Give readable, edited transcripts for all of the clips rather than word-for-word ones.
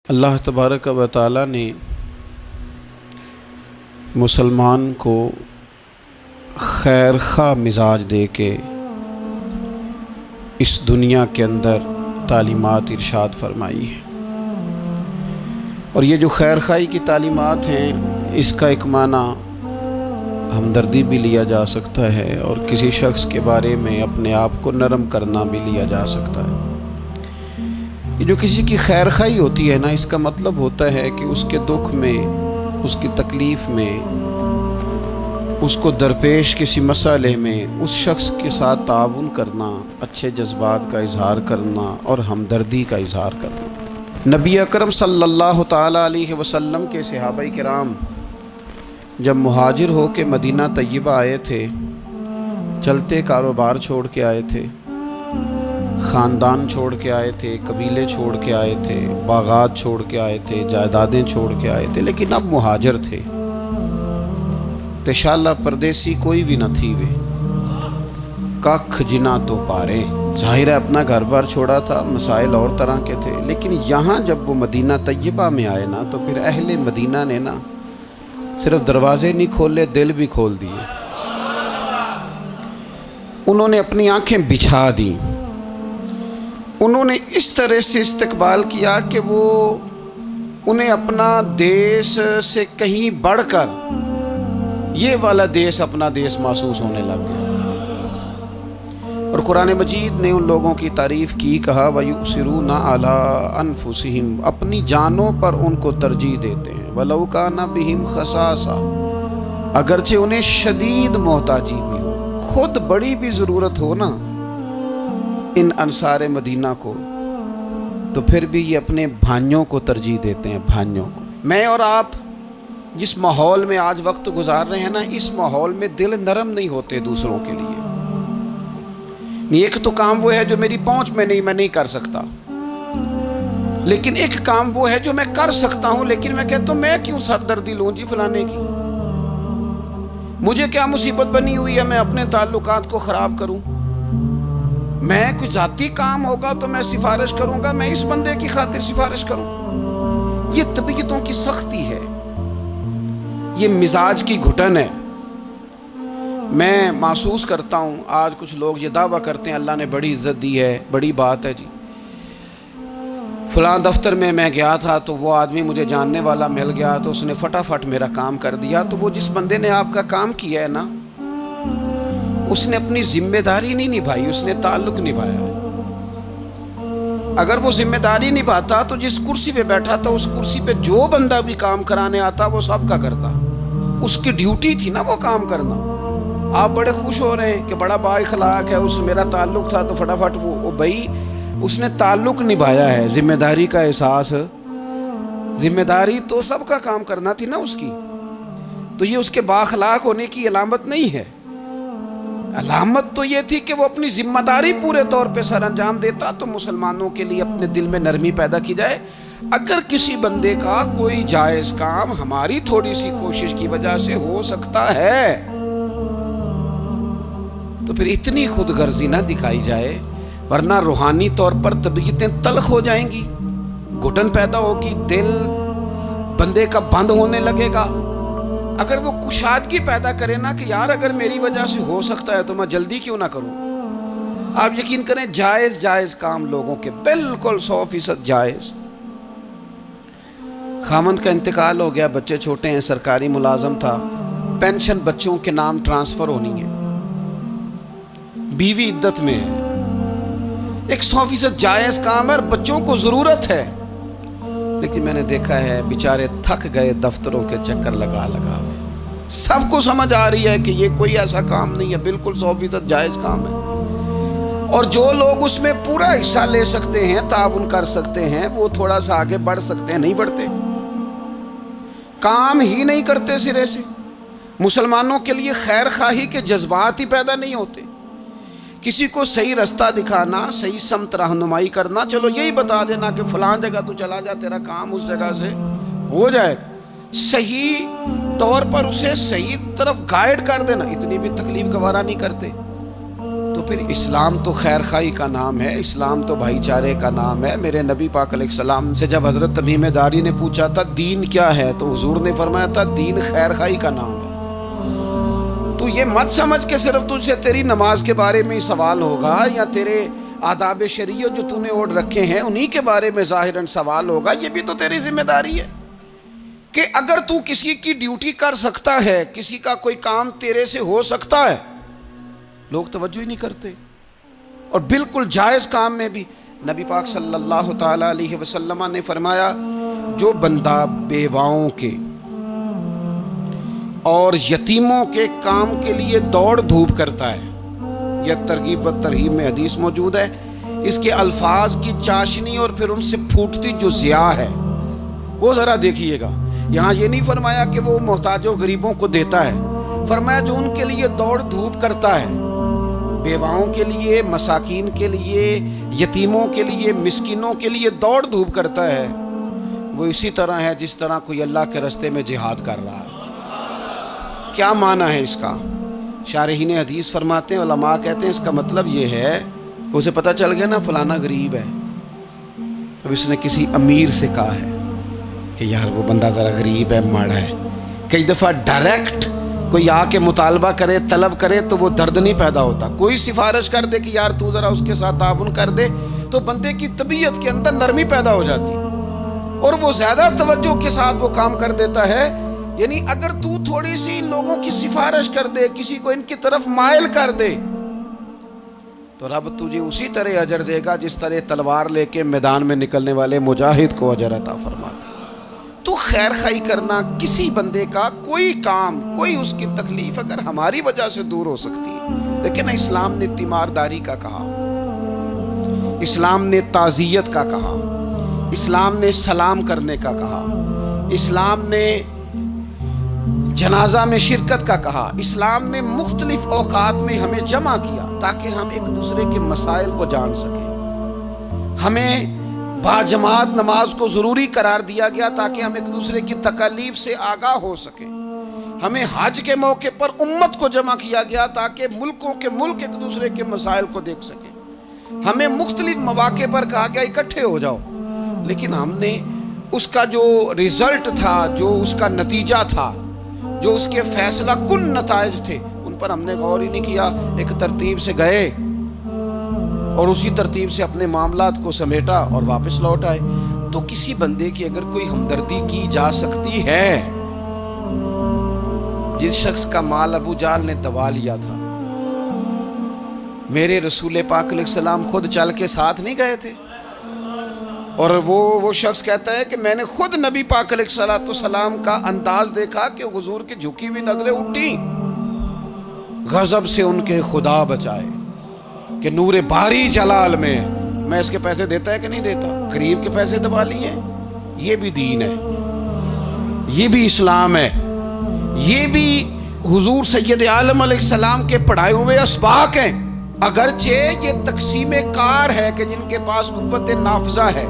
اللہ تبارک و تعالی نے مسلمان کو خیر خواہ مزاج دے کے اس دنیا کے اندر تعلیمات ارشاد فرمائی ہیں، اور یہ جو خیر خواہی کی تعلیمات ہیں اس کا ایک معنی ہمدردی بھی لیا جا سکتا ہے، اور کسی شخص کے بارے میں اپنے آپ کو نرم کرنا بھی لیا جا سکتا ہے۔ یہ جو کسی کی خیر خواہی ہوتی ہے نا، اس کا مطلب ہوتا ہے کہ اس کے دکھ میں، اس کی تکلیف میں، اس کو درپیش کسی مسئلے میں اس شخص کے ساتھ تعاون کرنا، اچھے جذبات کا اظہار کرنا اور ہمدردی کا اظہار کرنا۔ نبی اکرم صلی اللہ تعالیٰ علیہ وسلم کے صحابہ کرام جب مہاجر ہو کے مدینہ طیبہ آئے تھے، چلتے کاروبار چھوڑ کے آئے تھے، خاندان چھوڑ کے آئے تھے، قبیلے چھوڑ کے آئے تھے، باغات چھوڑ کے آئے تھے، جائیدادیں چھوڑ کے آئے تھے، لیکن اب مہاجر تھے۔ تشالہ پردیسی کوئی بھی نہ تھی وے، ککھ جنا تو پارے۔ ظاہر ہے اپنا گھر بار چھوڑا تھا، مسائل اور طرح کے تھے، لیکن یہاں جب وہ مدینہ طیبہ میں آئے نا، تو پھر اہل مدینہ نے نا صرف دروازے نہیں کھولے، دل بھی کھول دیے۔ انہوں نے اپنی آنکھیں بچھا دیں، انہوں نے اس طرح سے استقبال کیا کہ وہ انہیں اپنا دیس سے کہیں بڑھ کر یہ والا دیس اپنا دیس محسوس ہونے لگ گیا۔ اور قرآن مجید نے ان لوگوں کی تعریف کی، کہا وَيُؤْثِرُونَ عَلَىٰ أَنفُسِهِمْ، اپنی جانوں پر ان کو ترجیح دیتے ہیں، وَلَوْ كَانَ بِهِمْ خَصَاصَةٌ، اگرچہ انہیں شدید محتاجی بھی ہو، خود بڑی بھی ضرورت ہو نا ان انصار مدینہ کو، تو پھر بھی یہ اپنے بھائیوں کو ترجیح دیتے ہیں، بھائیوں کو۔ میں اور آپ جس ماحول میں آج وقت گزار رہے ہیں نا، اس ماحول میں دل نرم نہیں ہوتے دوسروں کے لیے۔ ایک تو کام وہ ہے جو میری پہنچ میں نہیں، میں نہیں کر سکتا، لیکن ایک کام وہ ہے جو میں کر سکتا ہوں، لیکن میں کہتا ہوں میں کیوں سردردی لوں جی فلانے کی، مجھے کیا مصیبت بنی ہوئی ہے میں اپنے تعلقات کو خراب کروں؟ میں کوئی ذاتی کام ہوگا تو میں سفارش کروں گا، میں اس بندے کی خاطر سفارش کروں؟ یہ طبیعتوں کی سختی ہے، یہ مزاج کی گھٹن ہے۔ میں محسوس کرتا ہوں آج کچھ لوگ یہ دعویٰ کرتے ہیں اللہ نے بڑی عزت دی ہے، بڑی بات ہے جی، فلاں دفتر میں گیا تھا تو وہ آدمی مجھے جاننے والا مل گیا تو اس نے فٹافٹ میرا کام کر دیا۔ تو وہ جس بندے نے آپ کا کام کیا ہے نا، اس نے اپنی ذمہ داری نہیں نبھائی، اس نے تعلق نبھایا ہے۔ اگر وہ ذمہ داری نبھاتا تو جس کرسی پہ بیٹھا تھا اس کرسی پہ جو بندہ بھی کام کرانے آتا وہ سب کا کرتا، اس کی ڈیوٹی تھی نا وہ کام کرنا۔ آپ بڑے خوش ہو رہے ہیں کہ بڑا با اخلاق ہے، اس میرا تعلق تھا تو فٹافٹ وہ بھائی اس نے تعلق نبھایا ہے، ذمہ داری کا احساس، ذمہ داری تو سب کا کام کرنا تھی نا اس کی، تو یہ اس کے با اخلاق ہونے کی علامت نہیں ہے۔ علامت تو یہ تھی کہ وہ اپنی ذمہ داری پورے طور پہ سر انجام دیتا۔ تو مسلمانوں کے لیے اپنے دل میں نرمی پیدا کی جائے، اگر کسی بندے کا کوئی جائز کام ہماری تھوڑی سی کوشش کی وجہ سے ہو سکتا ہے تو پھر اتنی خود غرضی نہ دکھائی جائے، ورنہ روحانی طور پر طبیعتیں تلخ ہو جائیں گی، گھٹن پیدا ہوگی، دل بندے کا بند ہونے لگے گا۔ اگر وہ کشادگی پیدا کرے نا کہ یار اگر میری وجہ سے ہو سکتا ہے تو میں جلدی کیوں نہ کروں۔ آپ یقین کریں جائز کام لوگوں کے بالکل 100% جائز۔ خامند کا انتقال ہو گیا، بچے چھوٹے ہیں، سرکاری ملازم تھا، پینشن بچوں کے نام ٹرانسفر ہونی ہے، بیوی عدت میں ہے، ایک 100% جائز کام ہے اور بچوں کو ضرورت ہے، لیکن میں نے دیکھا ہے بیچارے تھک گئے دفتروں کے چکر لگا سب کو سمجھ آ رہی ہے کہ یہ کوئی ایسا کام نہیں ہے، بالکل 100% جائز کام ہے، اور جو لوگ اس میں پورا حصہ لے سکتے ہیں، تعاون کر سکتے ہیں، وہ تھوڑا سا آگے بڑھ سکتے ہیں، نہیں بڑھتے، کام ہی نہیں کرتے سرے سے۔ مسلمانوں کے لیے خیر خواہی کے جذبات ہی پیدا نہیں ہوتے، کسی کو صحیح رستہ دکھانا، صحیح سمت رہنمائی کرنا، چلو یہی بتا دینا کہ فلاں جگہ تو چلا جا، تیرا کام اس جگہ سے ہو جائے، صحیح طور پر اسے صحیح طرف گائیڈ کر دینا، اتنی بھی تکلیف گوارا نہیں کرتے۔ تو تو پھر اسلام تو خیر خواہی کا نام ہے، اسلام تو بھائی چارے کا نام ہے۔ میرے نبی پاک علیہ السلام سے جب حضرت تمیم داری نے پوچھا تھا دین کیا ہے، تو حضور نے فرمایا تھا دین خیر خواہی کا نام ہے۔ تو یہ مت سمجھ کہ صرف تجھ سے تیری نماز کے بارے میں ہی سوال ہوگا، یا تیرے آداب شریعت جو تو نے اوڑھ رکھے ہیں انہی کے بارے میں ظاہراً سوال ہوگا۔ یہ بھی تو تیری ذمہ داری ہے کہ اگر تو کسی کی ڈیوٹی کر سکتا ہے، کسی کا کوئی کام تیرے سے ہو سکتا ہے، لوگ توجہ ہی نہیں کرتے۔ اور بالکل جائز کام میں بھی نبی پاک صلی اللہ تعالیٰ علیہ وسلم نے فرمایا جو بندہ بیواؤں کے اور یتیموں کے کام کے لیے دوڑ دھوپ کرتا ہے، یہ ترغیب و ترہیب میں حدیث موجود ہے، اس کے الفاظ کی چاشنی اور پھر ان سے پھوٹتی جو ضیاء ہے وہ ذرا دیکھیے گا۔ یہاں یہ نہیں فرمایا کہ وہ محتاجوں غریبوں کو دیتا ہے، فرمایا جو ان کے لیے دوڑ دھوپ کرتا ہے، بیواؤں کے لیے، مساکین کے لیے، یتیموں کے لیے، مسکینوں کے لیے دوڑ دھوپ کرتا ہے، وہ اسی طرح ہے جس طرح کوئی اللہ کے راستے میں جہاد کر رہا ہے۔ کیا معنی ہے اس کا؟ شارحین حدیث فرماتے ہیں، علماء کہتے ہیں اس کا مطلب یہ ہے کہ اسے پتہ چل گیا نا فلانا غریب ہے، اب اس نے کسی امیر سے کہا ہے کہ یار وہ بندہ ذرا غریب ہے، ماڑا ہے۔ کئی دفعہ ڈائریکٹ کوئی آ کے مطالبہ کرے، طلب کرے تو وہ درد نہیں پیدا ہوتا۔ کوئی سفارش کر دے کہ یار تو ذرا اس کے ساتھ تعاون کر دے، تو بندے کی طبیعت کے اندر نرمی پیدا ہو جاتی اور وہ زیادہ توجہ کے ساتھ وہ کام کر دیتا ہے۔ یعنی اگر تو تھوڑی سی ان لوگوں کی سفارش کر دے، کسی کو ان کی طرف مائل کر دے، تو رب تجھے اسی طرح اجر دے گا جس طرح تلوار لے کے میدان میں نکلنے والے مجاہد کو اجر عطا فرماتا۔ تو خیر خواہی کرنا، کسی بندے کا کوئی کام، کوئی اس کی تکلیف اگر ہماری وجہ سے دور ہو سکتی ہے، لیکن اسلام نے تیمارداری کا کہا، اسلام نے تعزیت کا کہا، اسلام نے سلام کرنے کا کہا، اسلام نے جنازہ میں شرکت کا کہا، اسلام نے مختلف اوقات میں ہمیں جمع کیا تاکہ ہم ایک دوسرے کے مسائل کو جان سکیں۔ ہمیں باجماعت نماز کو ضروری قرار دیا گیا تاکہ ہم ایک دوسرے کی تکالیف سے آگاہ ہو سکیں۔ ہمیں حج کے موقع پر امت کو جمع کیا گیا تاکہ ملکوں کے ملک ایک دوسرے کے مسائل کو دیکھ سکیں۔ ہمیں مختلف مواقع پر کہا گیا اکٹھے ہو جاؤ، لیکن ہم نے اس کا جو رزلٹ تھا، جو اس کا نتیجہ تھا، جو اس کے فیصلہ کن نتائج تھے، ان پر ہم نے غور ہی نہیں کیا۔ ایک ترتیب سے گئے اور اسی ترتیب سے اپنے معاملات کو سمیٹا اور واپس لوٹ آئے۔ تو کسی بندے کی اگر کوئی ہمدردی کی جا سکتی ہے، جس شخص کا مال ابو جہل نے دبا لیا تھا، میرے رسول پاک علیہ السلام خود چل کے ساتھ نہیں گئے تھے، اور وہ شخص کہتا ہے کہ میں نے خود نبی پاک علیہ السلام کا انداز دیکھا کہ حضور کی جھکی ہوئی نظریں اٹھی، غضب سے ان کے خدا بچائے کہ نور باری جلال میں اس کے پیسے دیتا ہے کہ نہیں دیتا، غریب کے پیسے دبا لیے۔ یہ بھی دین ہے، یہ بھی اسلام ہے، یہ بھی حضور سید عالم علیہ السلام کے پڑھائے ہوئے اسباق ہیں۔ اگرچہ یہ تقسیم کار ہے کہ جن کے پاس قوت نافذہ ہے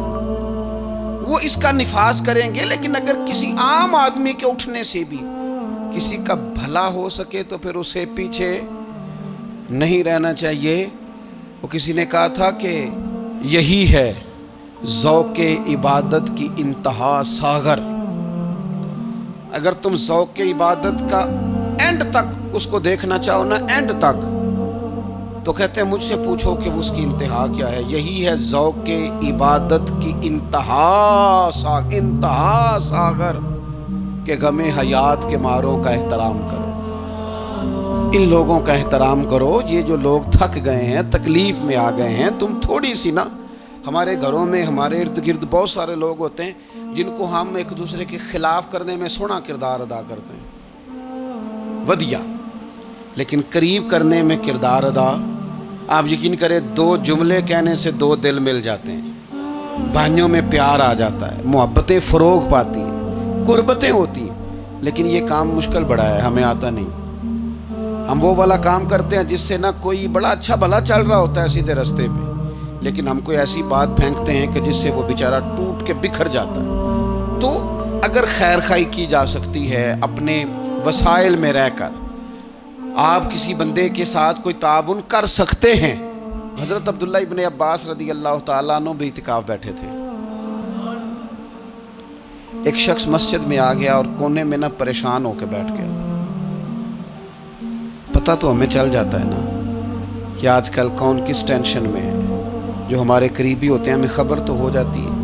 وہ اس کا نفاذ کریں گے، لیکن اگر کسی عام آدمی کے اٹھنے سے بھی کسی کا بھلا ہو سکے تو پھر اسے پیچھے نہیں رہنا چاہیے۔ وہ کسی نے کہا تھا کہ یہی ہے ذوق عبادت کی انتہا ساغر۔ اگر تم ذوق عبادت کا اینڈ تک اس کو دیکھنا چاہو نا، اینڈ تک، تو کہتے ہیں مجھ سے پوچھو کہ اس کی انتہا کیا ہے۔ یہی ہے ذوق عبادت کی انتہا ساغر کہ غم حیات کے ماروں کا احترام کرو، ان لوگوں کا احترام کرو۔ یہ جو لوگ تھک گئے ہیں، تکلیف میں آ گئے ہیں، تم تھوڑی سی نا، ہمارے گھروں میں ہمارے ارد گرد بہت سارے لوگ ہوتے ہیں جن کو ہم ایک دوسرے کے خلاف کرنے میں سونا کردار ادا کرتے ہیں، ودیہ، لیکن قریب کرنے میں کردار ادا، آپ یقین کریں 2 جملے کہنے سے 2 دل مل جاتے ہیں، بھائیوں میں پیار آ جاتا ہے، محبتیں فروغ پاتی ہیں، قربتیں ہوتی ہیں۔ لیکن یہ کام مشکل بڑا ہے، ہمیں آتا نہیں۔ ہم وہ والا کام کرتے ہیں جس سے نہ کوئی بڑا اچھا بھلا چل رہا ہوتا ہے سیدھے رستے پہ، لیکن ہم کوئی ایسی بات پھینکتے ہیں کہ جس سے وہ بیچارہ ٹوٹ کے بکھر جاتا ہے۔ تو اگر خیر خواہی کی جا سکتی ہے اپنے وسائل میں رہ کر، آپ کسی بندے کے ساتھ کوئی تعاون کر سکتے ہیں۔ حضرت عبداللہ ابن عباس رضی اللہ تعالیٰ عنہ بھی اعتکاف بیٹھے تھے۔ ایک شخص مسجد میں آ گیا اور کونے میں نہ پریشان ہو کے بیٹھ گیا۔ پتہ تو ہمیں چل جاتا ہے نا کہ آج کل کون کس ٹینشن میں ہے، جو ہمارے قریبی ہوتے ہیں ہمیں خبر تو ہو جاتی ہے۔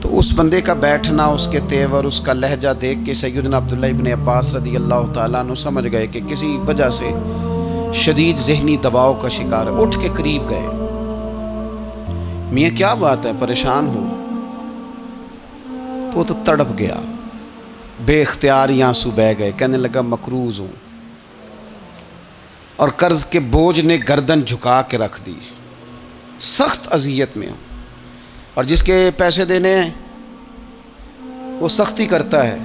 تو اس بندے کا بیٹھنا، اس کے تیور، اس کا لہجہ دیکھ کے سیدنا عبداللہ ابن عباس رضی اللہ تعالیٰ عنہ سمجھ گئے کہ کسی وجہ سے شدید ذہنی دباؤ کا شکار ہے۔ اٹھ کے قریب گئے، میاں کیا بات ہے، پریشان ہو؟ تو وہ تو تڑپ گیا، بے اختیار ہی آنسو بہہ گئے، کہنے لگا مقروض ہوں اور قرض کے بوجھ نے گردن جھکا کے رکھ دی، سخت اذیت میں ہوں، اور جس کے پیسے دینے ہیں وہ سختی کرتا ہے۔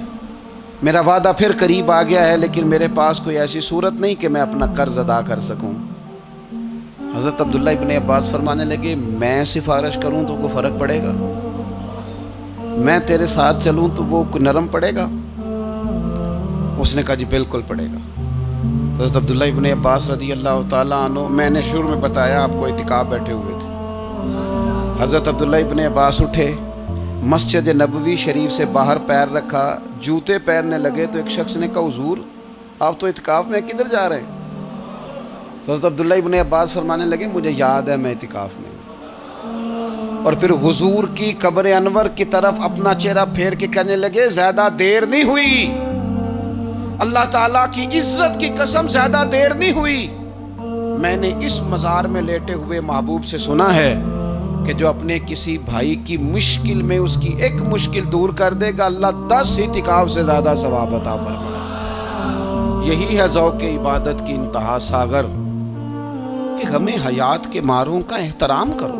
میرا وعدہ پھر قریب آ گیا ہے، لیکن میرے پاس کوئی ایسی صورت نہیں کہ میں اپنا قرض ادا کر سکوں۔ حضرت عبداللہ ابن عباس فرمانے لگے میں سفارش کروں تو کوئی فرق پڑے گا؟ میں تیرے ساتھ چلوں تو وہ نرم پڑے گا؟ اس نے کہا جی بالکل پڑے گا۔ حضرت عبداللہ ابن عباس رضی اللہ تعالیٰ عنہ، میں نے شروع میں بتایا آپ کو اعتکاف بیٹھے ہوئے تھے، حضرت عبداللہ ابن عباس اٹھے، مسجد نبوی شریف سے باہر پیر رکھا، جوتے پہننے لگے تو ایک شخص نے کہا حضور آپ تو اعتکاف میں کدھر جا رہے ہیں؟ تو حضرت عبداللہ ابن عباس فرمانے لگے مجھے یاد ہے میں اعتکاف میں ہوں، اور پھر حضور کی قبر انور کی طرف اپنا چہرہ پھیر کے کہنے لگے زیادہ دیر نہیں ہوئی، اللہ تعالیٰ کی عزت کی قسم زیادہ دیر نہیں ہوئی، میں نے اس مزار میں لیٹے ہوئے محبوب سے سنا ہے کہ جو اپنے کسی بھائی کی مشکل میں اس کی ایک مشکل دور کر دے گا، اللہ 10 اعتکاف سے زیادہ ثواب عطا فرمائے۔ یہی ہے ذوق عبادت کی انتہا ساغر کہ غم حیات کے ماروں کا احترام کرو۔